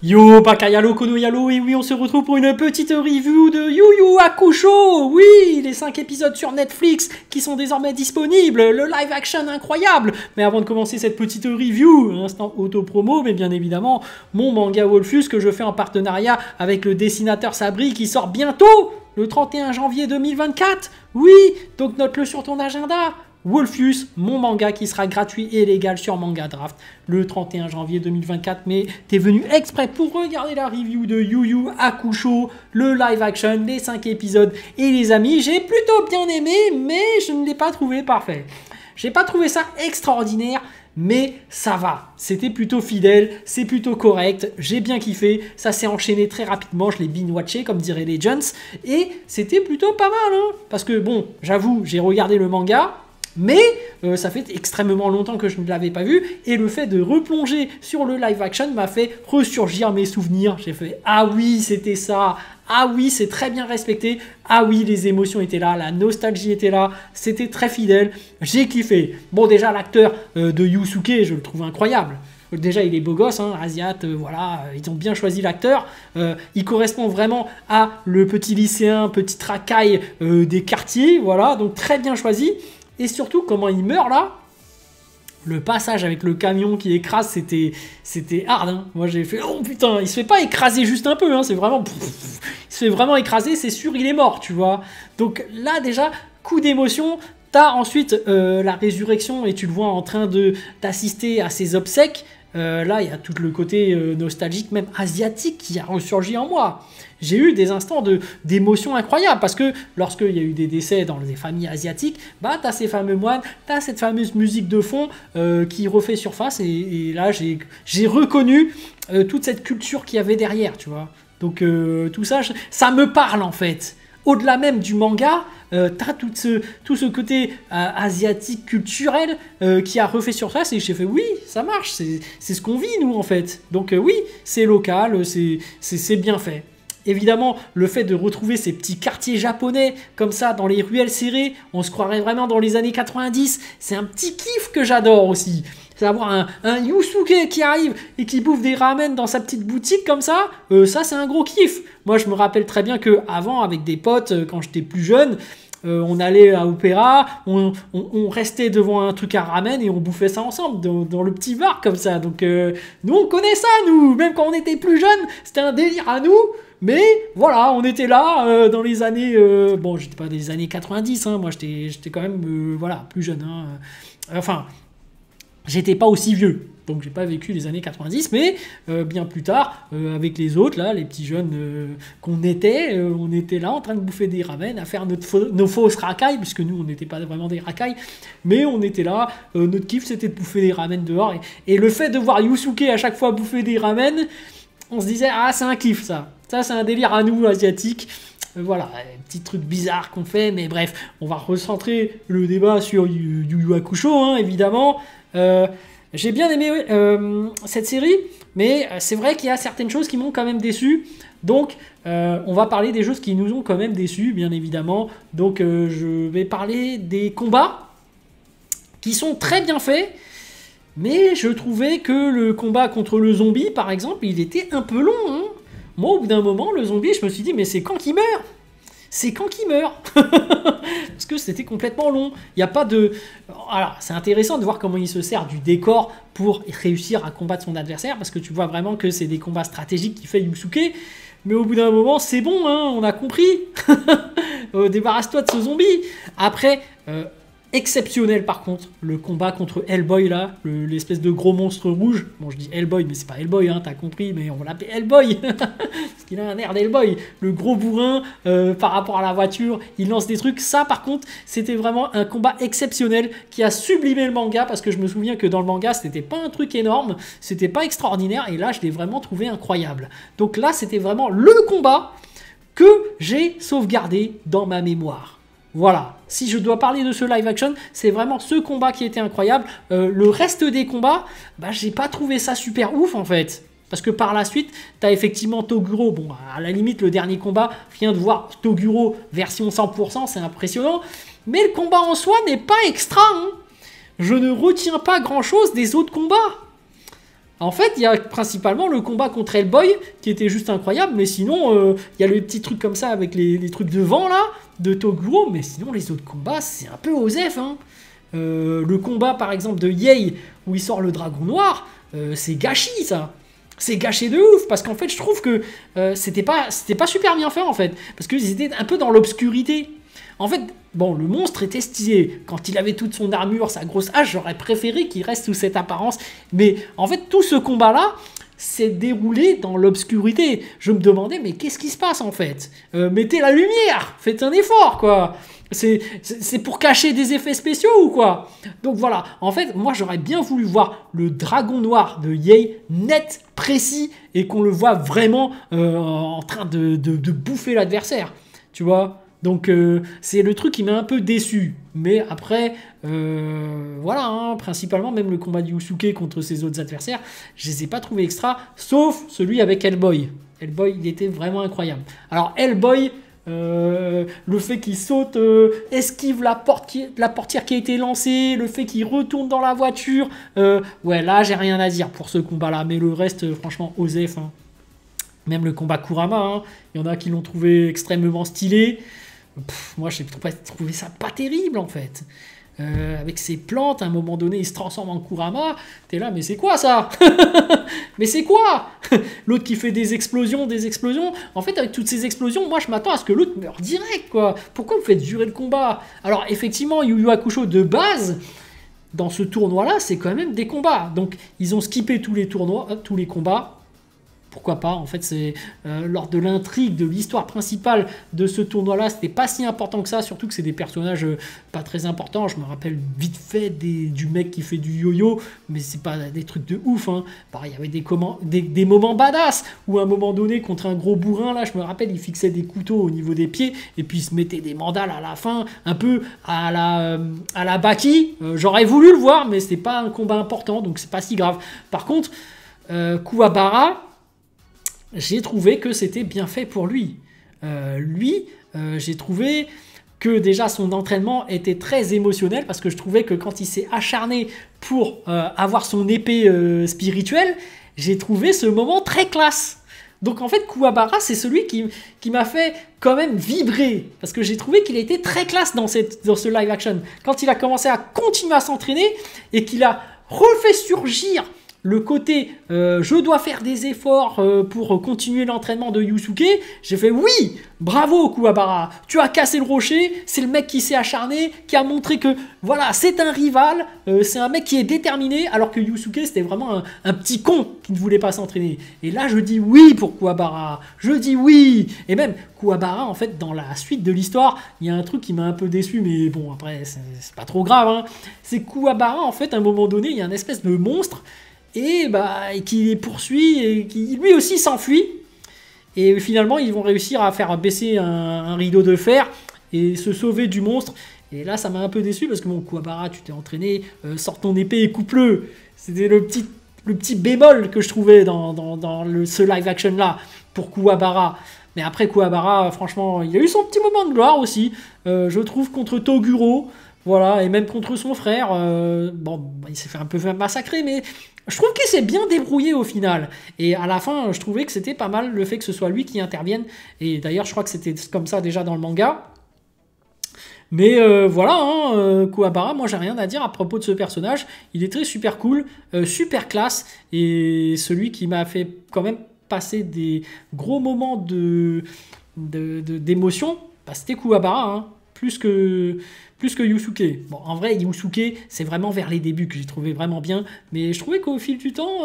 Yo, Bakayalo, Konoyalo, et oui, on se retrouve pour une petite review de Yu Yu Hakusho. Oui, les 5 épisodes sur Netflix qui sont désormais disponibles, le live action incroyable. Mais avant de commencer cette petite review, un instant auto-promo, mais bien évidemment, mon manga Wolfus que je fais en partenariat avec le dessinateur Sabri qui sort bientôt, le 31 janvier 2024. Oui, donc note-le sur ton agenda. Wolfus, mon manga qui sera gratuit et légal sur Manga Draft le 31 janvier 2024. Mais t'es venu exprès pour regarder la review de Yu Yu Hakusho, le live action, les 5 épisodes. Et les amis, j'ai plutôt bien aimé, mais je ne l'ai pas trouvé parfait. J'ai pas trouvé ça extraordinaire, mais ça va. C'était plutôt fidèle, c'est plutôt correct, j'ai bien kiffé, ça s'est enchaîné très rapidement, je l'ai binge-watché comme diraient les Jones, et c'était plutôt pas mal, hein, parce que bon, j'avoue, j'ai regardé le manga, mais ça fait extrêmement longtemps que je ne l'avais pas vu, et le fait de replonger sur le live action m'a fait ressurgir mes souvenirs. J'ai fait « Ah oui, c'était ça ! Ah oui, c'est très bien respecté ! Ah oui, les émotions étaient là, la nostalgie était là, c'était très fidèle, j'ai kiffé !» Bon, déjà, l'acteur de Yusuke, je le trouve incroyable. Déjà, il est beau gosse, hein, asiat, voilà, ils ont bien choisi l'acteur. Il correspond vraiment à le petit lycéen, petite racaille des quartiers, voilà, donc très bien choisi. Et surtout, comment il meurt là, le passage avec le camion qui écrase, c'était hard. Hein. Moi j'ai fait, oh putain, il se fait pas écraser juste un peu, hein, c'est vraiment, il se fait vraiment écraser, c'est sûr, il est mort, tu vois. Donc là déjà, coup d'émotion. T'as ensuite la résurrection et tu le vois en train d'assister à ses obsèques. Là, il y a tout le côté nostalgique, même asiatique, qui a ressurgi en moi. J'ai eu des instants d'émotion incroyables parce que lorsqu'il y a eu des décès dans les familles asiatiques, bah, tu as ces fameux moines, tu as cette fameuse musique de fond qui refait surface et là, j'ai reconnu toute cette culture qu'il y avait derrière, tu vois. Donc, tout ça, ça me parle en fait. Au-delà même du manga, t'as tout ce côté asiatique culturel qui a refait surface et j'ai fait oui, ça marche, c'est ce qu'on vit nous en fait. Donc oui, c'est local, c'est bien fait. Évidemment, le fait de retrouver ces petits quartiers japonais comme ça dans les ruelles serrées, on se croirait vraiment dans les années 90, c'est un petit kiff que j'adore aussi. C'est avoir un Yusuke qui arrive et qui bouffe des ramen dans sa petite boutique comme ça, ça c'est un gros kiff. Moi je me rappelle très bien qu'avant avec des potes, quand j'étais plus jeune, on allait à Opéra, on restait devant un truc à ramen et on bouffait ça ensemble dans le petit bar comme ça. Donc nous on connaît ça, nous, même quand on était plus jeunes, c'était un délire à nous. Mais voilà, on était là dans les années... bon, j'étais pas des années 90, hein, moi j'étais quand même voilà, plus jeune. Hein, enfin, j'étais pas aussi vieux, donc j'ai pas vécu les années 90, mais bien plus tard, avec les autres, là, les petits jeunes qu'on était, on était là en train de bouffer des ramen, à faire nos fausses racailles, puisque nous, on n'était pas vraiment des racailles, mais on était là, notre kiff, c'était de bouffer des ramen dehors, et le fait de voir Yusuke à chaque fois bouffer des ramen, on se disait, ah, c'est un kiff, ça. Ça, c'est un délire à nous, asiatiques. Voilà, un petit truc bizarre qu'on fait, mais bref, on va recentrer le débat sur Yu Yu Hakusho, hein, évidemment. J'ai bien aimé cette série, mais c'est vrai qu'il y a certaines choses qui m'ont quand même déçu. Donc, on va parler des choses qui nous ont quand même déçus, bien évidemment. Donc, je vais parler des combats qui sont très bien faits. Mais je trouvais que le combat contre le zombie, par exemple, il était un peu long. Hein. Moi, au bout d'un moment, le zombie, je me suis dit, mais c'est quand qu'il meurt ? C'est quand qu'il meurt ? Parce que c'était complètement long. Il n'y a pas de... Alors, c'est intéressant de voir comment il se sert du décor pour réussir à combattre son adversaire, parce que tu vois vraiment que c'est des combats stratégiques qui fait Yusuke. Mais au bout d'un moment, c'est bon, hein, on a compris. Débarrasse-toi de ce zombie. Après... exceptionnel par contre, le combat contre Hellboy là, l'espèce de gros monstre rouge. Bon, je dis Hellboy, mais c'est pas Hellboy, hein, t'as compris, mais on va l'appeler Hellboy parce qu'il a un air d'Hellboy. Le gros bourrin par rapport à la voiture, il lance des trucs. Ça, par contre, c'était vraiment un combat exceptionnel qui a sublimé le manga parce que je me souviens que dans le manga, c'était pas un truc énorme, c'était pas extraordinaire et là, je l'ai vraiment trouvé incroyable. Donc là, c'était vraiment le combat que j'ai sauvegardé dans ma mémoire. Voilà, si je dois parler de ce live action, c'est vraiment ce combat qui était incroyable. Le reste des combats, bah, j'ai pas trouvé ça super ouf en fait. Parce que par la suite, tu as effectivement Toguro. Bon, à la limite, le dernier combat, rien de voir Toguro version 100%, c'est impressionnant. Mais le combat en soi n'est pas extra. Hein. Je ne retiens pas grand-chose des autres combats. En fait, il y a principalement le combat contre Hellboy qui était juste incroyable, mais sinon, il y a le petit truc comme ça avec les trucs de vent là, de Toguro, mais sinon les autres combats, c'est un peu osef. Hein. Le combat par exemple de Yei où il sort le dragon noir, c'est gâchis ça. C'est gâché de ouf, parce qu'en fait, je trouve que c'était pas super bien fait, en fait. Parce qu'ils étaient un peu dans l'obscurité. En fait, bon, le monstre était stylé. Quand il avait toute son armure, sa grosse hache, j'aurais préféré qu'il reste sous cette apparence. Mais en fait, tout ce combat-là s'est déroulé dans l'obscurité. Je me demandais, mais qu'est-ce qui se passe, en fait? Mettez la lumière, faites un effort, quoi. C'est pour cacher des effets spéciaux ou quoi? Donc voilà, en fait, moi j'aurais bien voulu voir le dragon noir de Yei net, précis, et qu'on le voit vraiment en train de bouffer l'adversaire, tu vois. Donc c'est le truc qui m'a un peu déçu. Mais après, voilà, hein, principalement même le combat de Yusuke contre ses autres adversaires, je les ai pas trouvés extra, sauf celui avec Hellboy. Hellboy, il était vraiment incroyable. Alors Hellboy... le fait qu'il saute, esquive la portière qui a été lancée, le fait qu'il retourne dans la voiture, ouais là j'ai rien à dire pour ce combat là, mais le reste franchement osef, hein. Même le combat Kurama, hein, il y en a qui l'ont trouvé extrêmement stylé. Moi j'ai trouvé ça pas terrible en fait. Avec ses plantes, à un moment donné, il se transforme en Kurama. T'es là, mais c'est quoi ça? Mais c'est quoi? L'autre qui fait des explosions. En fait, avec toutes ces explosions, moi, je m'attends à ce que l'autre meure direct, quoi. Pourquoi vous faites durer le combat? Alors, effectivement, Yu Yu Hakusho, de base, dans ce tournoi-là, c'est quand même des combats. Donc, ils ont skippé tous les tournois, tous les combats. Pourquoi pas? En fait, c'est lors de l'intrigue, de l'histoire principale de ce tournoi-là, c'était pas si important que ça, surtout que c'est des personnages pas très importants. Je me rappelle vite fait du mec qui fait du yo-yo, mais c'est pas des trucs de ouf. Hein. Bah, il y avait des moments badass, où à un moment donné, contre un gros bourrin, là, je me rappelle, il fixait des couteaux au niveau des pieds, et puis il se mettait des mandales à la fin, un peu à la Baki. J'aurais voulu le voir, mais c'est pas un combat important, donc c'est pas si grave. Par contre, Kuwabara, j'ai trouvé que c'était bien fait pour lui. J'ai trouvé que déjà son entraînement était très émotionnel, parce que je trouvais que quand il s'est acharné pour avoir son épée spirituelle, j'ai trouvé ce moment très classe. Donc en fait, Kuwabara, c'est celui qui m'a fait quand même vibrer, parce que j'ai trouvé qu'il était très classe dans ce live action. Quand il a commencé à continuer à s'entraîner et qu'il a refait surgir le côté je dois faire des efforts pour continuer l'entraînement de Yusuke, j'ai fait oui, bravo Kuwabara, tu as cassé le rocher, c'est le mec qui s'est acharné, qui a montré que voilà, c'est un rival, c'est un mec qui est déterminé, alors que Yusuke c'était vraiment un petit con qui ne voulait pas s'entraîner. Et là je dis oui pour Kuwabara, je dis oui. Et même Kuwabara, en fait, dans la suite de l'histoire, il y a un truc qui m'a un peu déçu, mais bon, après c'est pas trop grave, hein. C'est Kuwabara, en fait, à un moment donné, il y a une espèce de monstre et qui les poursuit et qui lui aussi s'enfuit. Et finalement, ils vont réussir à faire baisser un rideau de fer et se sauver du monstre. Et là, ça m'a un peu déçu parce que bon, Kuwabara, tu t'es entraîné, sors ton épée et coupe-le. C'était le petit bémol que je trouvais dans ce live action là pour Kuwabara. Mais après Kuwabara, franchement, il a eu son petit moment de gloire aussi. Je trouve contre Toguro. Voilà, et même contre son frère, bon, il s'est fait un peu massacrer, mais je trouve qu'il s'est bien débrouillé au final. Et à la fin, je trouvais que c'était pas mal le fait que ce soit lui qui intervienne. Et d'ailleurs, je crois que c'était comme ça déjà dans le manga. Mais voilà, hein, Kuwabara, moi j'ai rien à dire à propos de ce personnage. Il est très super cool, super classe. Et celui qui m'a fait quand même passer des gros moments d'émotion, c'était Kuwabara, hein, plus que Yusuke. Bon, en vrai, Yusuke, c'est vraiment vers les débuts que j'ai trouvé vraiment bien, mais je trouvais qu'au fil du temps,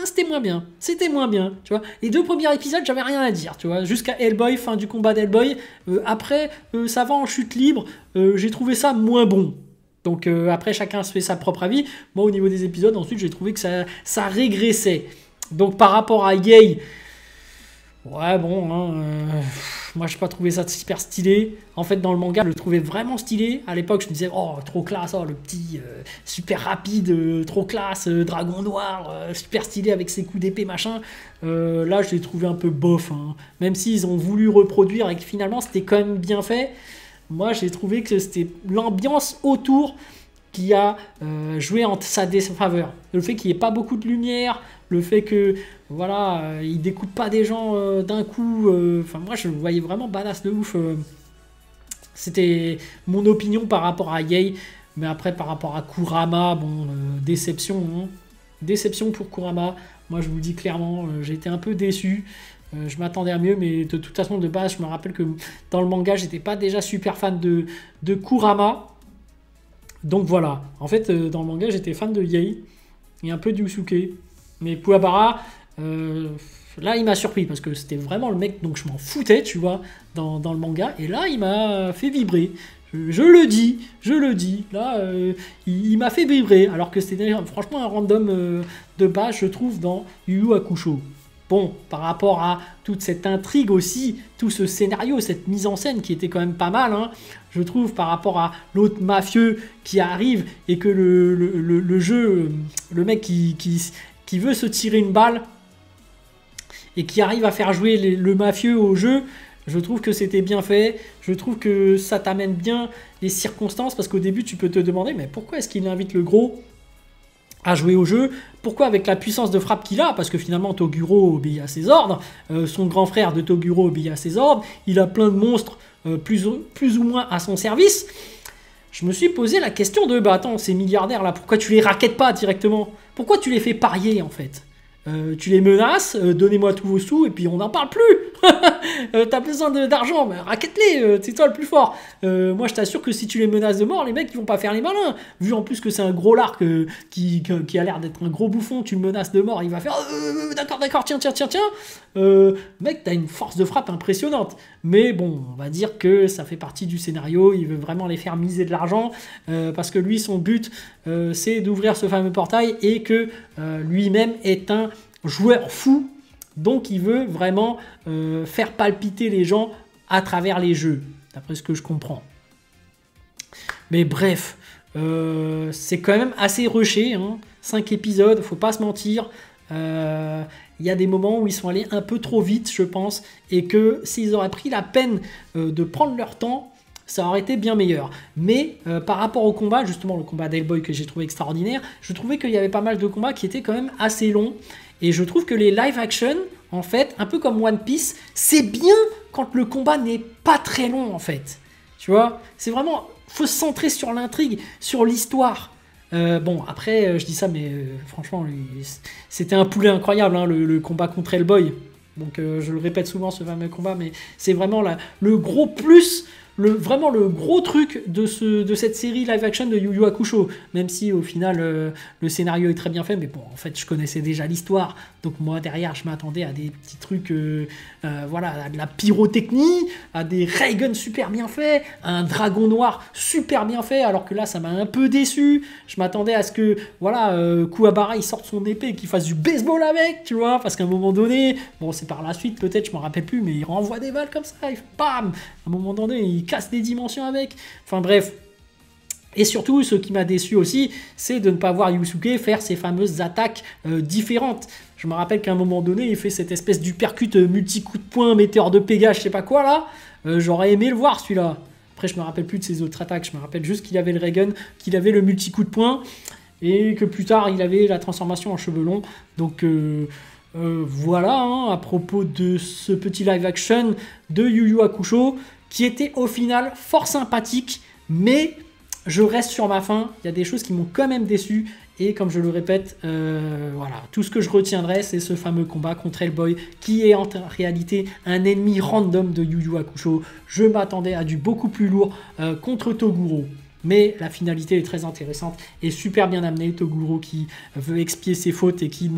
c'était moins bien. C'était moins bien, tu vois. Les 2 premiers épisodes, j'avais rien à dire, tu vois. Jusqu'à Hellboy, fin du combat d'Hellboy. Après, ça va en chute libre. J'ai trouvé ça moins bon. Donc après, chacun se fait sa propre avis. Moi, au niveau des épisodes, ensuite, j'ai trouvé que ça régressait. Donc par rapport à Yei, ouais, bon, hein, moi je n'ai pas trouvé ça super stylé. En fait, dans le manga, je le trouvais vraiment stylé. À l'époque, je me disais, oh, trop classe, oh, le petit super rapide, trop classe, dragon noir, super stylé avec ses coups d'épée, machin. Là, je l'ai trouvé un peu bof, hein. Même s'ils ont voulu reproduire et que finalement, c'était quand même bien fait. Moi, j'ai trouvé que c'était l'ambiance autour qui a joué en sa défaveur. Le fait qu'il n'y ait pas beaucoup de lumière, le fait que voilà, il découpe pas des gens d'un coup. Enfin, moi, je le voyais vraiment badass de ouf. C'était mon opinion par rapport à Yei. Mais après, par rapport à Kurama, bon, déception. Hein. Déception pour Kurama. Moi, je vous le dis clairement, j'ai été un peu déçu. Je m'attendais à mieux, mais de toute façon, de base, je me rappelle que dans le manga, j'étais pas déjà super fan de Kurama. Donc voilà. En fait, dans le manga, j'étais fan de Yei et un peu de Yusuke. Mais Kuwabara, là, il m'a surpris parce que c'était vraiment le mec, donc je m'en foutais, tu vois, dans le manga. Et là, il m'a fait vibrer. Je le dis. Là, il m'a fait vibrer. Alors que c'était franchement un random de base, je trouve, dans Yu Yu Hakusho. Bon, par rapport à toute cette intrigue aussi, tout ce scénario, cette mise en scène qui était quand même pas mal, hein, je trouve, par rapport à l'autre mafieux qui arrive et que le jeu, le mec qui veut se tirer une balle et qui arrive à faire jouer le mafieux au jeu, je trouve que c'était bien fait, je trouve que ça t'amène bien les circonstances, parce qu'au début tu peux te demander, mais pourquoi est-ce qu'il invite le gros à jouer au jeu? Pourquoi avec la puissance de frappe qu'il a? Parce que finalement Toguro obéit à ses ordres, son grand frère de Toguro obéit à ses ordres, il a plein de monstres plus ou moins à son service. Je me suis posé la question de, bah attends, ces milliardaires là, pourquoi tu les raquettes pas directement? Pourquoi tu les fais parier en fait? Tu les menaces, donnez-moi tous vos sous et puis on n'en parle plus. T'as besoin d'argent, mais raquette-les, c'est toi le plus fort. Moi je t'assure que si tu les menaces de mort, les mecs ils vont pas faire les malins. Vu en plus que c'est un gros larc qui a l'air d'être un gros bouffon, tu le menaces de mort, il va faire d'accord, tiens. Mec, t'as une force de frappe impressionnante. Mais bon, on va dire que ça fait partie du scénario, il veut vraiment les faire miser de l'argent, parce que lui son but c'est d'ouvrir ce fameux portail et que lui-même est un joueur fou, donc il veut vraiment faire palpiter les gens à travers les jeux, d'après ce que je comprends. Mais bref, c'est quand même assez rushé, hein. 5 épisodes, faut pas se mentir. Il y a des moments où ils sont allés un peu trop vite, je pense, et que s'ils auraient pris la peine de prendre leur temps, ça aurait été bien meilleur. Mais par rapport au combat, justement le combat d'Hellboy que j'ai trouvé extraordinaire, je trouvais qu'il y avait pas mal de combats qui étaient quand même assez longs. Et je trouve que les live action, en fait, un peu comme One Piece, c'est bien quand le combat n'est pas très long, en fait. Tu vois, c'est vraiment, faut se centrer sur l'intrigue, sur l'histoire. Bon, après, je dis ça, mais franchement, c'était un poulet incroyable, hein, le combat contre Hellboy. Donc, je le répète souvent, ce fameux combat, mais c'est vraiment le gros plus... vraiment le gros truc de cette série live action de Yu Yu Hakusho, même si au final le scénario est très bien fait, mais bon, en fait je connaissais déjà l'histoire, donc moi derrière je m'attendais à des petits trucs, voilà, à de la pyrotechnie, à des ray guns super bien faits, à un dragon noir super bien fait, alors que là ça m'a un peu déçu. Je m'attendais à ce que, voilà, Kuwabara il sorte son épée et qu'il fasse du baseball avec, tu vois, parce qu'à un moment donné, bon c'est par la suite peut-être, je m'en rappelle plus, mais il renvoie des balles comme ça, et bam, à un moment donné il casse des dimensions avec. Enfin bref. Et surtout, ce qui m'a déçu aussi, c'est de ne pas voir Yusuke faire ses fameuses attaques différentes. Je me rappelle qu'à un moment donné, il fait cette espèce d'uppercut multi-coup de poing, météore de Pégase, je sais pas quoi là. J'aurais aimé le voir celui-là. Après, je me rappelle plus de ses autres attaques. Je me rappelle juste qu'il avait le Raygun, qu'il avait le multi-coup de poing, et que plus tard, il avait la transformation en cheveux longs. Donc... voilà, hein, à propos de ce petit live action de Yu Yu Hakusho, qui était au final fort sympathique, mais je reste sur ma faim. Il y a des choses qui m'ont quand même déçu, et comme je le répète, voilà, tout ce que je retiendrai, c'est ce fameux combat contre Hellboy, qui est en réalité un ennemi random de Yu Yu Hakusho. Je m'attendais à du beaucoup plus lourd contre Toguro. Mais la finalité est très intéressante et super bien amenée. Toguro qui veut expier ses fautes et qui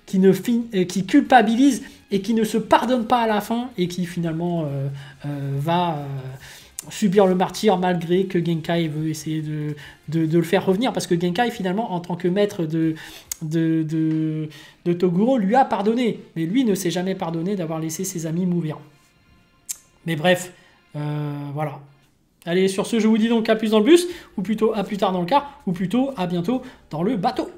qui culpabilise et qui ne se pardonne pas à la fin, et qui finalement va subir le martyre malgré que Genkai veut essayer de le faire revenir, parce que Genkai finalement en tant que maître de Toguro lui a pardonné, mais lui ne s'est jamais pardonné d'avoir laissé ses amis mourir. Mais bref, voilà. Allez, sur ce, je vous dis donc à plus dans le bus, ou plutôt à plus tard dans le car, ou plutôt à bientôt dans le bateau.